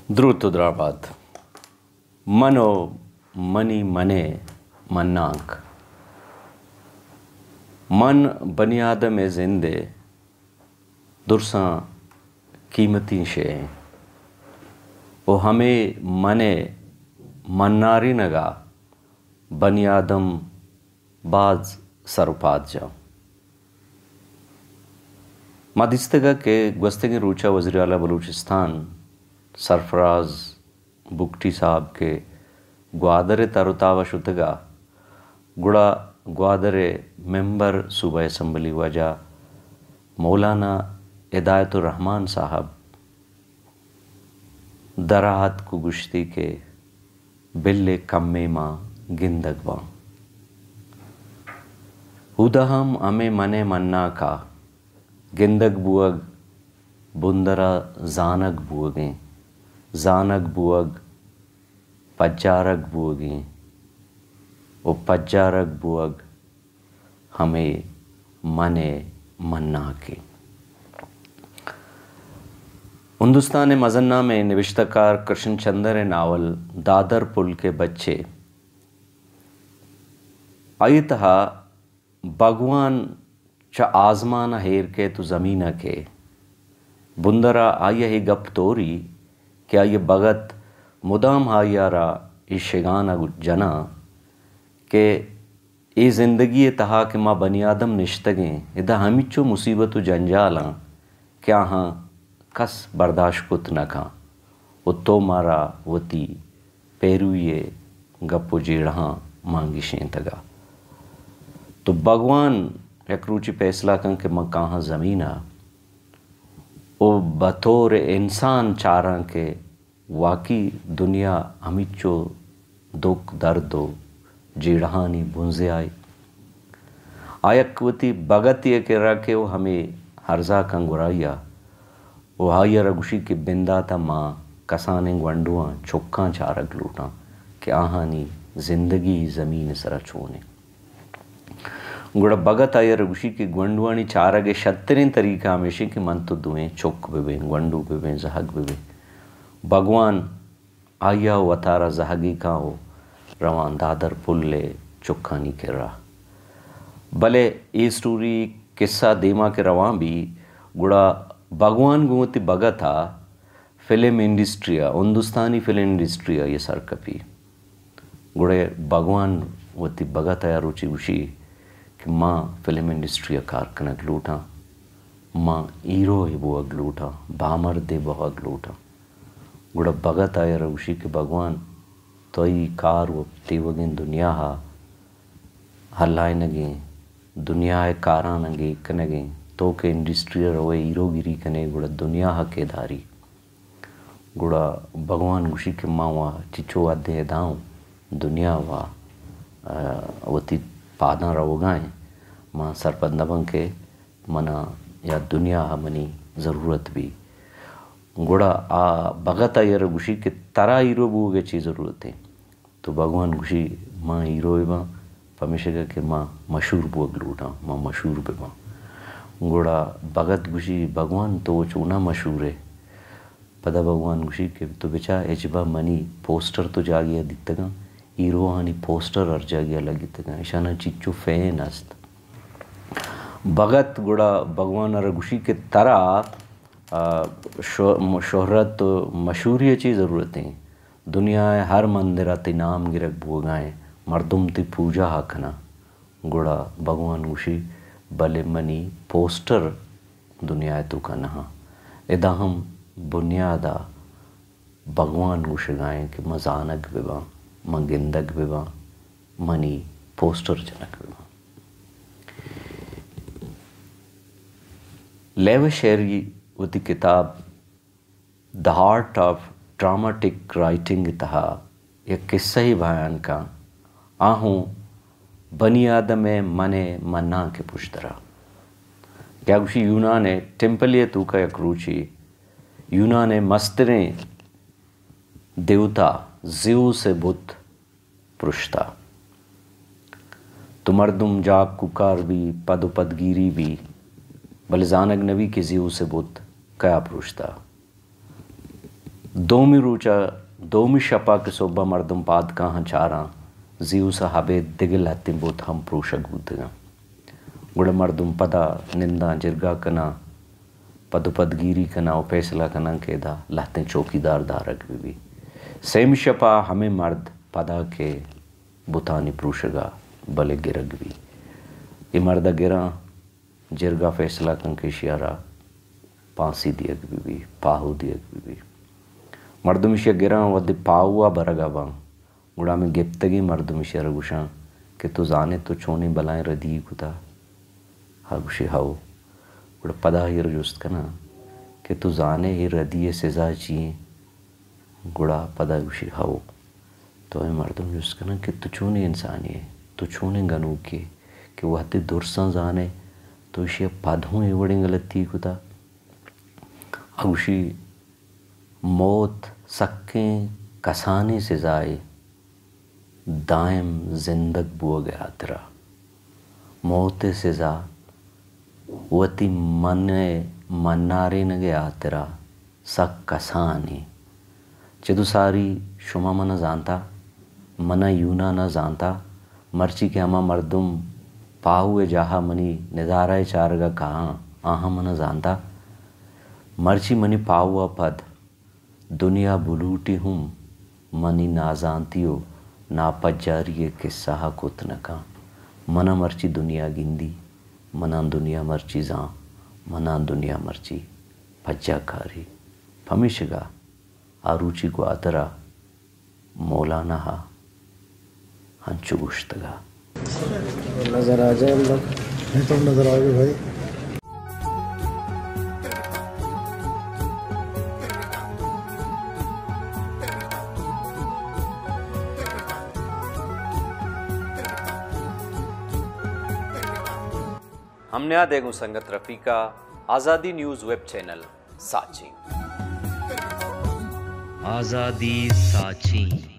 द्रुतद्राबाद मनो मनी मने मन्नाक मन बनियादम जिंदे दुरसा कीमती शे वो हमें मने मन्नारी नगा बनियादम बाज सरपात जाओ मादिस्तगा के गस्तगी रूचा वज़ीर आला बलूचिस्तान सरफराज बुगटी साहब के ग्वादर तरुतावा शुतगा गुड़ा ग्वादर मेंबर सूबा असम्बली वजा मौलाना हिदायतुर रहमान साहब दराहत को गुश्ती के बिल्ले कम्मे माँ गिंदगवा हुदहम अमे मने मन्ना का गिंदग बुअग बुंदरा जानक बुअगें जानक बुअग पज्जारक बुअगें वो पज्जारक बुअग हमें मने मन्ना के। हिंदुस्तान मजन्ना में निविश्तकार कृष्ण चंद्र नावल दादर पुल के बच्चे आई तहा भगवान च आजमान हेर के तो ज़मीन के बुंदरा आय ही गप तोरी क्या ये भगत मुदाम हायारा इस शेगाना जना के ये ज़िंदगी तहा के माँ बनियादम निश्तगें इदा हमिचो मुसीबत जंजाला क्या हाँ कस बर्दाश्त कुत न खा उत्तो मारा वती पेरुए गप्पो जेड़ा मांगी शें तगा तो भगवान एक रूची फैसला कं के माँ कहाँ ज़मीना ओ बतौर इंसान चारा के वाकई दुनिया हमिचो दुख दर्दो जीड़हानी बुंजे आई आयकवती बगतिय के रखे वो हमें हर्जा कंगुराइया वो हाइया रगुशी के बिंदा था माँ कसाने वंडुआ चौक्का चारक लूटा कि आहानी जिंदगी ज़मीन सरा छोने गुड़ा भगत आया रघुशी की ग्वंडुआनी चारगे शतरें तरीका हमेशा कि मन तो दुएं चौक बिबे ग्वंडू बिबे जहग बिबे भगवान आया वतारा जहगी का हो रवान दादर पुल ले चुक्खानी के रहा भले ये स्टोरी किस्सा देमा के रवान भी गुड़ा भगवान गुमती भगत था फिल्म इंडस्ट्रिया हिंदुस्तानी फिल्म इंडस्ट्रिया ये सरकपी गुड़े भगवान वती भगत आया रुचि उशी कि माँ फिल्म इंडस्ट्री कारकनक लूटा माँ हीरो ही वो अग लूटा बामर दे बहु अग लूटा गुड़ा भगत आया रउशी के भगवान तो ही कार वो तेवगें दुनिया हा हल्लाए नगे दुनिया है कारा नगे कनगे तो के इंडस्ट्री रोए हीरोगिरी कने गुड़ा दुनिया हा के धारी गुड़ा भगवान गुशी के माँ वहाँ चिचो आधे दाऊँ दुनिया वहाँ वती पादा रवोगाएं माँ सरपंदबंग के मना या दुनिया मनी ज़रूरत भी गुड़ा आ भगत आयर गुशी के तरा हीरो बुगे चीज़ ज़रूरत है तो भगवान गुशी माँ हीरो माँ पमेशा के माँ मशहूर बुग लूटा माँ मशहूर पे माँ गुड़ा भगत गुशी भगवान तो वो चूना मशहूर है पता भगवान गुशी के तो बेचा एजबा मनी पोस्टर तो जागिया दिखता हीरो हानी पोस्टर अर्जा गया लगी तक ईशाना चिच्चू फैन अस्त भगत गुड़ा भगवान रघुशी के तरह शोहरत मशहूरी चीज़ ज़रूरत है दुनिया हर मंदिर ति नाम गिरक बोगाएँ मर्दुम ति पूजा हाखना गुड़ा भगवान गुशी भले मनी पोस्टर दुनिया तो का नहा इदा हम बुनियादा भगवान गुश गाएँ कि मजानक विवा मंगिंदक विवा मनी पोस्टर जनक विवा लेव शेरी वती किताब the heart of dramatic writing तहा एक किस्सा ही बयान का आहूँ बनियाद में मने मन्ना के पुश्तरा क्या कुछ यूनान ने टेम्पलिय तू का एक रुचि यूनान ने मस्तरें देवता जीव से बुत पृष्ठा तो मर्दुम जाग कुकार भी पदगिरी भी बल जानक नबी के जीव से बुत कया पृष्ठा दोमी रूचा दोमी शपा के सोबा मर्दम पाद कहाँ चारा जीव साहबे दिगिल हत्तिम बोत हम प्रूशक बुद्धगा गुड़ मर्दम पदा निंदा जिरगा कना पदु पदगिरी कना और फैसला कना केदा लहते चौकीदार दारक भी सेम शपा हमें मर्द पदा के बुतानी प्रूशगा बले गिरग भी ये मर्दा गिरा जिरगा फैसला कन के शियारा पांसी दियक भी पाहु दियक भी मर्दमिशिया गिरा वद पाहुआ बरगा बांग गुड़ा में गिप्तगी मर्दमिशिया रगुशा कि तू जाने तो छोने बलाएं रदी गुदा हागुशी हाउ गुड़ा पदा ही रजुस्त कना कि तू जाने ही रदी सजा चाहिए गुड़ा पदा गुशी हाउ तो है मर्दम जुस्त कना कि तू छोने इंसानी है तू छोने गनू के कि वह ते दुर्सा जाने तो इसे पदों एवड़े गलती गुदा हागुशी मौत सक्के कसाने से जाए दायम जिंदग बुआ गया तेरा मौत से जा वती मन मन्नारे न गया तेरा सक कसाने चदु सारी शुमा मन जानता मना यूना न जानता मर्ची के हमा मर्दुम पाहुए जहा मनी निजारा चारगा कहाँ आहा मन जानता मर्ची मनी पाहुआ पद दुनिया बुलूटी हूँ मनी ना जानतियो ना पजारिये किस्सा कुतनका मना मर्ची दुनिया गिंदी मना दुनिया मर्ची जा मना दुनिया मर्ची पज्जा कारी फमिशगा आरुचि को आतरा मौलाना हा हंचु गुश्तगा नजर आ जाए नहीं तो नजर आ गए भाई। हमने आ देगू संगत रफीका आज़ादी न्यूज़ वेब चैनल साची आज़ादी साची।